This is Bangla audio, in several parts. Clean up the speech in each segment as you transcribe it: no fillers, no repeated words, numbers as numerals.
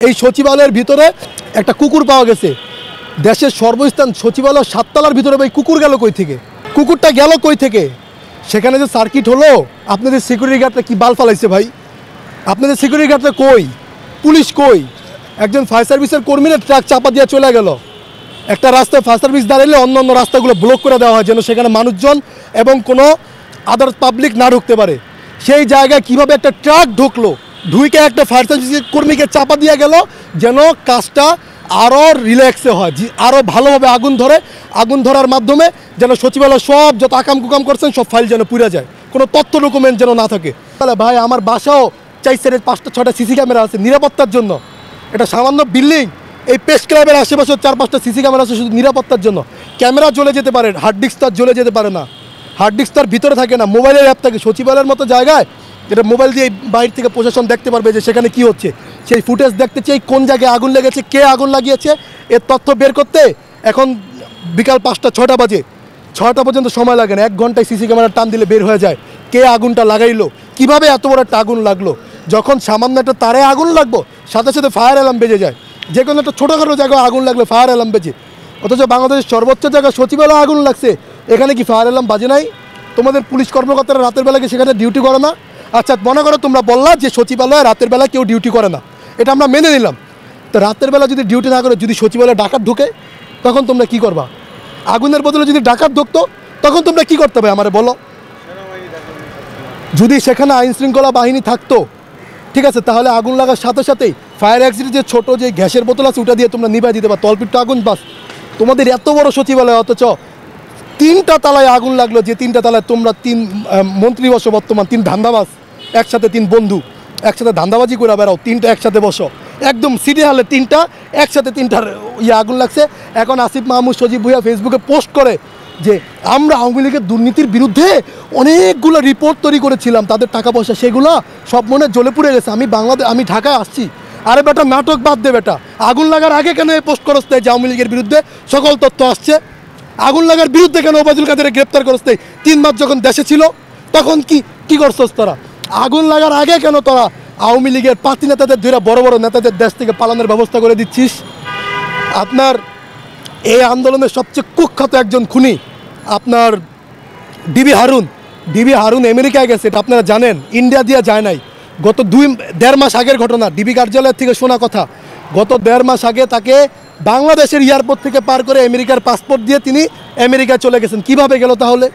এই সচিবালয়ের ভিতরে একটা কুকুর পাওয়া গেছে। দেশের সর্বস্থান সচিবালয় 7 তলার ভিতরে ভাই কুকুর গেল কই থেকে? কুকুরটা গেল কই থেকে? সেখানে যে সার্কিট হলো, আপনাদের সিকিউরিটি গার্ডরা কি বাল ফালাইছে ভাই? আপনাদের সিকিউরিটি গার্ডরা কই? পুলিশ কই? একজন ফায়ার সার্ভিসের কর্মীরা ট্রাক চাপা দিয়ে চলে গেল। একটা রাস্তায় ফায়ার সার্ভিস দাঁড়ালে অন্য অন্য রাস্তাগুলো ব্লক করে দেওয়া হয় যেন সেখানে মানুষজন এবং কোনো আদার্স পাবলিক না ঢুকতে পারে। সেই জায়গায় কিভাবে একটা ট্রাক ঢুকলো, ঢুকে একটা ফায়ার সার্ভিসের কর্মীকে চাপা দিয়ে গেল যেন কাজটা আরও রিল্যাক্সে হয়, আরও ভালোভাবে আগুন ধরে। আগুন ধরার মাধ্যমে যেন সচিবালয় সব যত আকাম কুকাম করছেন সব ফাইল যেন পুড়ে যায়, কোনো তথ্য ডকুমেন্ট যেন না থাকে। তাহলে ভাই আমার বাসাও 4 5টা 6টা সিসি ক্যামেরা আছে নিরাপত্তার জন্য। এটা সামান্য বিল্ডিং, এই প্রেস ক্লাবের আশেপাশে 4 5টা সিসি ক্যামেরা আছে শুধু নিরাপত্তার জন্য। ক্যামেরা জ্বলে যেতে পারে, হার্ড ডিস্ক তার জ্বলে যেতে পারে না, হার্ড ডিস্ক তার ভিতরে থাকে না, মোবাইলের অ্যাপ থাকে। সচিবালয়ের মতো জায়গায় যেটা মোবাইল দিয়ে বাইরে থেকে প্রশাসন দেখতে পারবে যে সেখানে কি হচ্ছে, সেই ফুটেজ দেখতে চাই, কোন জায়গায় আগুন লেগেছে, কে আগুন লাগিয়েছে, এর তথ্য বের করতে এখন বিকাল 5টা 6টা বাজে, 6টা পর্যন্ত সময় লাগে না। 1 ঘন্টায় সিসি ক্যামেরা টান দিলে বের হয়ে যায় কে আগুনটা লাগাইলো, কিভাবে এত বড় একটা আগুন লাগলো। যখন সামান্য একটা তারে আগুন লাগবো সাথে সাথে ফায়ার অ্যালার্ম বেজে যায়। যে কোনো একটা ছোটোখাটো জায়গায় আগুন লাগলে ফায়ার অ্যালার্ম বেজে, অথচ বাংলাদেশের সর্বোচ্চ জায়গায় সচিবালয়ে আগুন লাগছে, এখানে কি ফায়ার অ্যালার্ম বাজে নাই? তোমাদের পুলিশ কর্মকর্তারা রাতের বেলা কি সেখানে ডিউটি করে না? আচ্ছা মনে করো তোমরা বললা যে সচিবালয়ে রাতের বেলা কেউ ডিউটি করে না, এটা আমরা মেনে নিলাম। তো রাতের বেলা যদি ডিউটি না করে যদি সচিবালয়ে ডাকাত ঢুকে তখন তোমরা কি করবা? আগুনের বদলে যদি ডাকাত ঢুকতো তখন তোমরা কি করতে হবে আমারে বলো? যদি সেখানে আইন শৃঙ্খলা বাহিনী থাকতো ঠিক আছে, তাহলে আগুন লাগার সাথে সাথেই ফায়ার এক্সিট যে ছোটো যে গ্যাসের বোতল আছে ওটা দিয়ে তোমরা নিভাই দিতে পারো, তলপিট্ট আগুন বাস। তোমাদের এত বড় সচিবালয় অথচ 3টা তালায় আগুন লাগলো, যে 3টা তালায় তোমরা 3 মন্ত্রী বসো, বর্তমান 3 ধান্দাবাজ একসাথে, 3 বন্ধু একসাথে ধান্দাবাজি করে বেড়াও, 3টা একসাথে বসো একদম সিটি হলে 3টা একসাথে, 3টার আগুন লাগছে। এখন আসিফ মাহমুদ সজীব ভুঁইয়া ফেসবুকে পোস্ট করে যে আমরা আওয়ামী লীগের দুর্নীতির বিরুদ্ধে অনেকগুলো রিপোর্ট তৈরি করেছিলাম, তাদের টাকা পয়সা সেগুলো সব মনে জ্বলে পুড়ে গেছে, আমি ঢাকায় আসছি। আরে বেটা নাটক বাদ দে বেটা, আগুন লাগার আগে কেন এই পোস্ট করতে যে আওয়ামী লীগের বিরুদ্ধে সকল তথ্য আসছে? আগুন লাগার বিরুদ্ধে কেন ওবায়দুল কাদেরকে গ্রেপ্তার করতে 3 মাস যখন দেশে ছিল তখন কি করছস তোরা? আগুন লাগার আগে কেন তোরা আওয়ামী লীগের পার্টি নেতাদের ধরে বড় বড় নেতাদের দেশ থেকে পালানোর ব্যবস্থা করে দিচ্ছিস? আপনার এই আন্দোলনের সবচেয়ে কুখ্যাত একজন খুনি আপনার ডিবি হারুন আমেরিকায় গেছে, এটা আপনারা জানেন, ইন্ডিয়া দিয়ে যায় নাই। গত 1.5 মাস আগের ঘটনা, ডিবি কার্যালয় থেকে শোনা কথা। গত 1.5 মাস আগে তাকে বাংলাদেশের এয়ারপোর্ট থেকে পার করে আমেরিকার পাসপোর্ট দিয়ে তিনি আমেরিকায় চলে গেছেন। কিভাবে গেল তাহলে?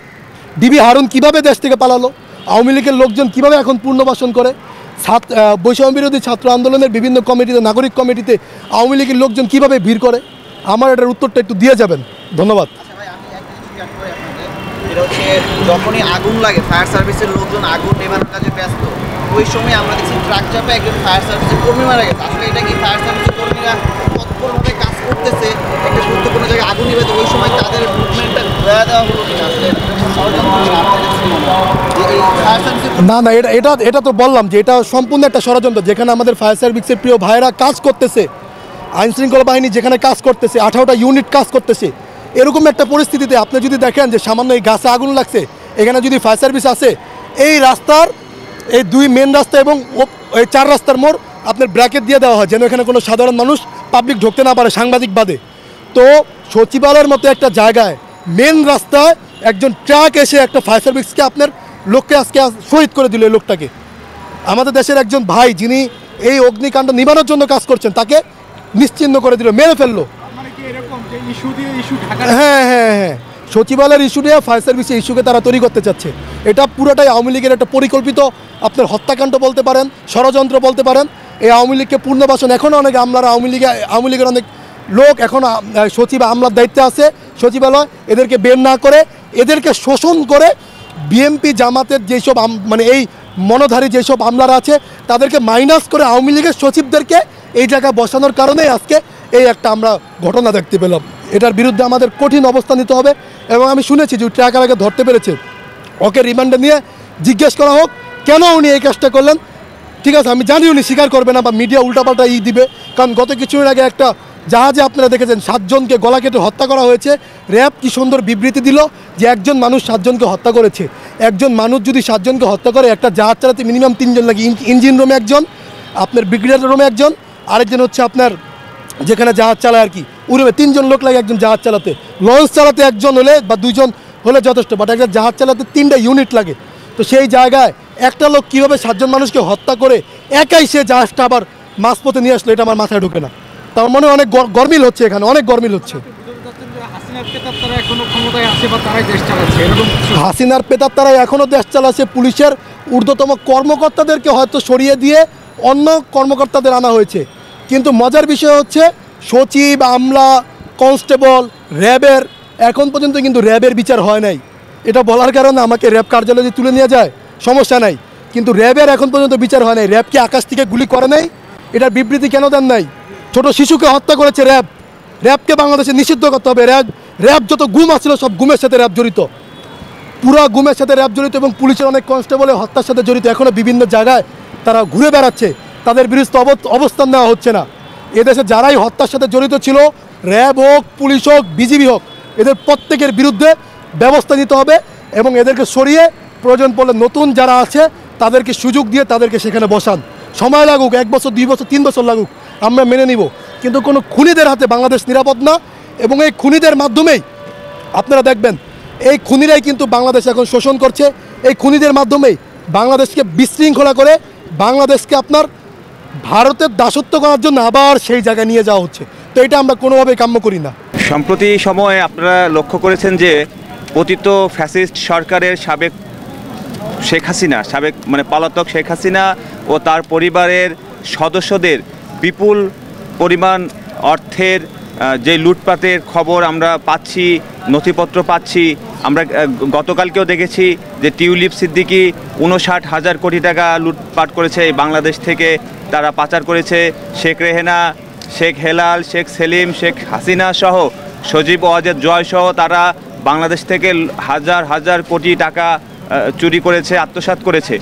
ডিবি হারুন কিভাবে দেশ থেকে পালালো? আওয়ামী লীগের লোকজন কিভাবে এখন পুনর্বাসন করে? বৈষম্য বিরোধী ছাত্র আন্দোলনের বিভিন্ন কমিটিতে, নাগরিক কমিটিতে আওয়ামী লীগের লোকজন কিভাবে ভিড় করে? আমার এটার উত্তরটা একটু দিয়ে যাবেন, ধন্যবাদ। এটা হচ্ছে যখনই আগুন লাগে ফায়ার সার্ভিসের লোকজন আগুন নেভানোর কাজে ব্যস্ত, ওই সময় আমরা দেখছি ট্রাক চাপে একজন ফায়ার সার্ভিসের কর্মী মারা গেছে। আসলে এটা কি ফায়ার সার্ভিসের কর্মীরা তৎপরভাবে কাজ করতেছে একটা গুরুত্বপূর্ণ জায়গায় আগুন নিভাতে, ওই সময় তাদের মুভমেন্টটা ঘুরে দেওয়া হলো কিনা? আসলে না এটা তো বললাম যে এটা সম্পূর্ণ একটা ষড়যন্ত্র, যেখানে আমাদের ফায়ার সার্ভিসের প্রিয় ভাইয়েরা কাজ করতেছে, আইন শৃঙ্খলা বাহিনী যেখানে কাজ করতেছে, 18টা ইউনিট কাজ করতেছে, এরকম একটা পরিস্থিতিতে আপনি যদি দেখেন যে সামান্য এই গাছে আগুন লাগছে, এখানে যদি ফায়ার সার্ভিস আছে, এই রাস্তার এই 2 মেন রাস্তা এবং এই 4 রাস্তার মোড় আপনার ব্র্যাকেট দিয়ে দেওয়া হয় যেন এখানে কোনো সাধারণ মানুষ পাবলিক ঢুকতে না পারে, সাংবাদিক বাদে। তো সচিবালয়ের মতো একটা জায়গায় মেন রাস্তায় একজন ট্রাক এসে একটা ফায়ার সার্ভিসকে আপনার লোককে আজকে শহীদ করে দিল। এই লোকটাকে আমাদের দেশের একজন ভাই যিনি এই অগ্নিকাণ্ড নিবানোর জন্য কাজ করছেন তাকে নিশ্চিহ্ন করে দিল, মেরে ফেললো। হ্যাঁ, সচিবালয়ের ইস্যু নিয়ে ফায়ার সার্ভিসের ইস্যুকে তারা তৈরি করতে চাচ্ছে। এটা পুরোটাই আওয়ামী লীগের একটা পরিকল্পিত আপনার হত্যাকাণ্ড বলতে পারেন, ষড়যন্ত্র বলতে পারেন। এই আওয়ামী লীগকে পূর্ণবাসন, এখনও অনেক আমলারা আওয়ামী লীগের অনেক লোক এখন সচিব আমলার দায়িত্বে আছে সচিবালয়, এদেরকে বের না করে এদেরকে শোষণ করে বিএনপি জামাতের যেসব মানে এই মনোধারী যেসব আমলারা আছে তাদেরকে মাইনাস করে আওয়ামী লীগের সচিবদেরকে এই জায়গায় বসানোর কারণেই আজকে এই একটা আমরা ঘটনা দেখতে পেলাম। এটার বিরুদ্ধে আমাদের কঠিন অবস্থান নিতে হবে। এবং আমি শুনেছি যে ট্রাকার আগে ধরতে পেরেছে, ওকে রিমান্ডে নিয়ে জিজ্ঞেস করা হোক কেন উনি এই কাজটা করলেন। ঠিক আছে, আমি জানি উনি স্বীকার করবে না বা মিডিয়া উল্টাপাল্টা দিবে, কারণ গত কিছুদিন আগে একটা জাহাজে আপনারা দেখেছেন 7 জনকে গলা কেটে হত্যা করা হয়েছে। র্যাব কি সুন্দর বিবৃতি দিল যে একজন মানুষ 7 জনকে হত্যা করেছে। একজন মানুষ যদি 7 জনকে হত্যা করে, একটা জাহাজ চালাতে মিনিমাম 3 জন লাগে। ইঞ্জিন রুমে একজন, আপনার ব্রিগেডিয়ার রুমে একজন, আরেকজন হচ্ছে আপনার যেখানে জাহাজ চালায় আর কি, উড়বে 3জন লোক লাগে একজন জাহাজ চালাতে। লঞ্চ চালাতে একজন হলে বা 2জন হলে যথেষ্ট, বাট একটা জাহাজ চালাতে 3টা ইউনিট লাগে। তো সেই জায়গায় একটা লোক কীভাবে 7জন মানুষকে হত্যা করে একাই সে জাহাজটা আবার মাঝপথে নিয়ে আসলো, এটা আমার মাথায় ঢোকে না। তার মনে অনেক গরমিল হচ্ছে, এখানে অনেক গরমিল হচ্ছে। হাসিনার পেতার তারা এখনও দেশ চালাচ্ছে। পুলিশের ঊর্ধ্বতম কর্মকর্তাদেরকে হয়তো সরিয়ে দিয়ে অন্য কর্মকর্তাদের আনা হয়েছে, কিন্তু মজার বিষয় হচ্ছে সচিব, আমলা, কনস্টেবল, র্যাবের এখন পর্যন্ত কিন্তু র্যাবের বিচার হয় নাই। এটা বলার কারণে আমাকে র্যাব কার্যালয়ে তুলে নিয়ে যায় সমস্যা নাই, কিন্তু র্যাবের এখন পর্যন্ত বিচার হয় নাই। র্যাব কি আকাশ থেকে গুলি করে নাই? এটার বিবৃতি কেন দেন নাই? ছোট শিশুকে হত্যা করেছে র্যাব। র্যাবকে বাংলাদেশে নিষিদ্ধ করতে হবে। র্যাব যত গুম আসছিল সব গুমের সাথে র্যাব জড়িত, পুরা গুমের সাথে র্যাব জড়িত, এবং পুলিশের অনেক কনস্টেবলের হত্যার সাথে জড়িত। এখনও বিভিন্ন জায়গায় তারা ঘুরে বেড়াচ্ছে, তাদের বিরুদ্ধে অবস্থান নেওয়া হচ্ছে না। এদেশে যারাই হত্যার সাথে জড়িত ছিল, র্যাব হোক, পুলিশ হোক, বিজিবি হোক, এদের প্রত্যেকের বিরুদ্ধে ব্যবস্থা নিতে হবে এবং এদেরকে সরিয়ে প্রয়োজন পড়লে নতুন যারা আছে তাদেরকে সুযোগ দিয়ে তাদেরকে সেখানে বসান। সময় লাগুক, 1 বছর, 2 বছর, 3 বছর লাগুক, আমরা মেনে নিব, কিন্তু কোনো খুনিদের হাতে বাংলাদেশ নিরাপদ না। এবং এই খুনিদের মাধ্যমেই আপনারা দেখবেন, এই খুনিরাই কিন্তু বাংলাদেশ এখন শোষণ করছে। এই খুনিদের মাধ্যমেই বাংলাদেশকে বিশৃঙ্খলা করে বাংলাদেশকে আপনার ভারতের দাসত্ব করার জন্য আবার সেই জায়গায় নিয়ে যাওয়া হচ্ছে। তো এটা আমরা কোনোভাবেই কাম্য করি না। সম্প্রতি সময়ে আপনারা লক্ষ্য করেছেন যে পতিত ফ্যাসিস্ট সরকারের সাবেক পলাতক শেখ হাসিনা ও তার পরিবারের সদস্যদের বিপুল পরিমাণ অর্থের যে লুটপাটের খবর আমরা পাচ্ছি, নথিপত্র পাচ্ছি। আমরা গতকালকেও দেখেছি যে টিউলিপ সিদ্দিকী 59,000 কোটি টাকা লুটপাট করেছে এই বাংলাদেশ থেকে, তারা পাচার করেছে। শেখ রেহেনা, শেখ হেলাল, শেখ সেলিম, শেখ হাসিনা সহ সজীব ওয়াজেদ জয় সহ তারা বাংলাদেশ থেকে হাজার হাজার কোটি টাকা চুরি করেছে, আত্মসাৎ করেছে।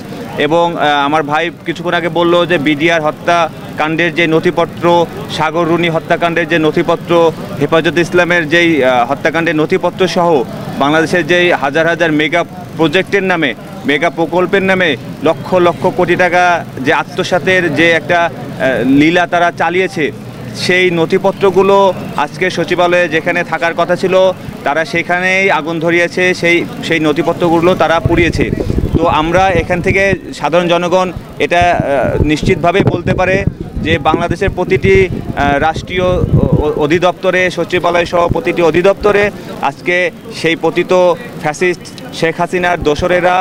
এবং আমার ভাই কিছুক্ষণ আগে বলল যে বিডিআর হত্যাকাণ্ডের যে নথিপত্র, সাগর রুনি হত্যাকাণ্ডের যে নথিপত্র, হেফাজত ইসলামের যেই হত্যাকাণ্ডের নথিপত্র সহ বাংলাদেশের যেই হাজার হাজার মেগা প্রজেক্টের নামে, মেগা প্রকল্পের নামে লক্ষ লক্ষ কোটি টাকা যে আত্মসাতের যে একটা লীলা তারা চালিয়েছে, সেই নথিপত্রগুলো আজকে সচিবালয়ে যেখানে থাকার কথা ছিল তারা সেখানেই আগুন ধরিয়েছে, সেই নথিপত্রগুলো তারা পুড়িয়েছে। তো আমরা এখান থেকে সাধারণ জনগণ এটা নিশ্চিতভাবে বলতে পারে যে বাংলাদেশের প্রতিটি রাষ্ট্রীয় অধিদপ্তরে, সচিবালয় সহ প্রতিটি অধিদপ্তরে আজকে সেই পতিত ফ্যাসিস্ট শেখ হাসিনার দোসরেরা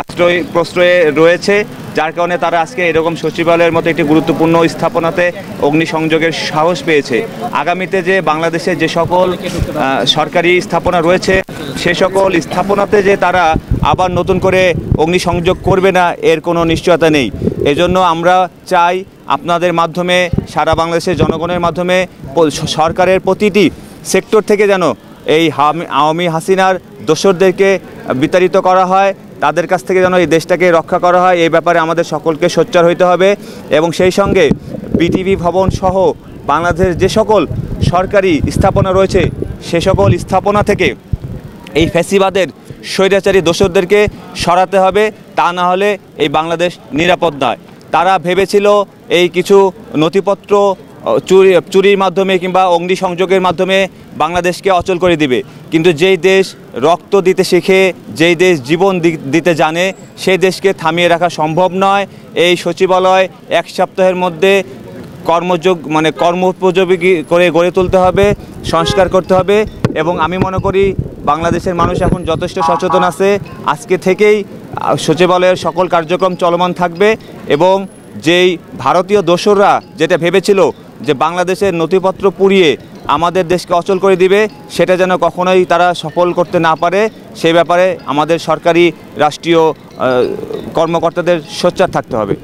আশ্রয় প্রশ্রয়ে রয়েছে, যার কারণে তারা আজকে এরকম সচিবালয়ের মতো একটি গুরুত্বপূর্ণ স্থাপনাতে অগ্নিসংযোগের সাহস পেয়েছে। আগামীতে যে বাংলাদেশে যে সকল সরকারি স্থাপনা রয়েছে সে সকল স্থাপনাতে যে তারা আবার নতুন করে অগ্নিসংযোগ করবে না এর কোনো নিশ্চয়তা নেই। এজন্য আমরা চাই আপনাদের মাধ্যমে, সারা বাংলাদেশের জনগণের মাধ্যমে সরকারের প্রতিটি সেক্টর থেকে যেন এই আওয়ামী হাসিনার দোসরদেরকে বিতাড়িত করা হয়, তাদের কাছ থেকে যেন এই দেশটাকে রক্ষা করা হয়, এই ব্যাপারে আমাদের সকলকে সোচ্চার হইতে হবে। এবং সেই সঙ্গে বিটিভি ভবন সহ বাংলাদেশের যে সকল সরকারি স্থাপনা রয়েছে সে সকল স্থাপনা থেকে এই ফ্যাসিবাদের স্বৈরাচারী দোসরদেরকে সরাতে হবে, তা না হলে এই বাংলাদেশ নিরাপদ নয়। তারা ভেবেছিল এই কিছু নথিপত্র চুরির মাধ্যমে কিংবা অগ্নিসংযোগের মাধ্যমে বাংলাদেশকে অচল করে দিবে, কিন্তু যেই দেশ রক্ত দিতে শিখে, যেই দেশ জীবন দিতে জানে, সেই দেশকে থামিয়ে রাখা সম্ভব নয়। এই সচিবালয় 1 সপ্তাহের মধ্যে কর্মোপযোগী করে গড়ে তুলতে হবে, সংস্কার করতে হবে। এবং আমি মনে করি বাংলাদেশের মানুষ এখন যথেষ্ট সচেতন আছে, আজকে থেকেই সচিবালয়ের সকল কার্যক্রম চলমান থাকবে। এবং যেই ভারতীয় দোসররা যেটা ভেবেছিল যে বাংলাদেশের নথিপত্র পুড়িয়ে আমাদের দেশকে অচল করে দিবে, সেটা যেন কখনোই তারা সফল করতে না পারে, সেই ব্যাপারে আমাদের সরকারি রাষ্ট্রীয় কর্মকর্তাদের সোচ্চার থাকতে হবে।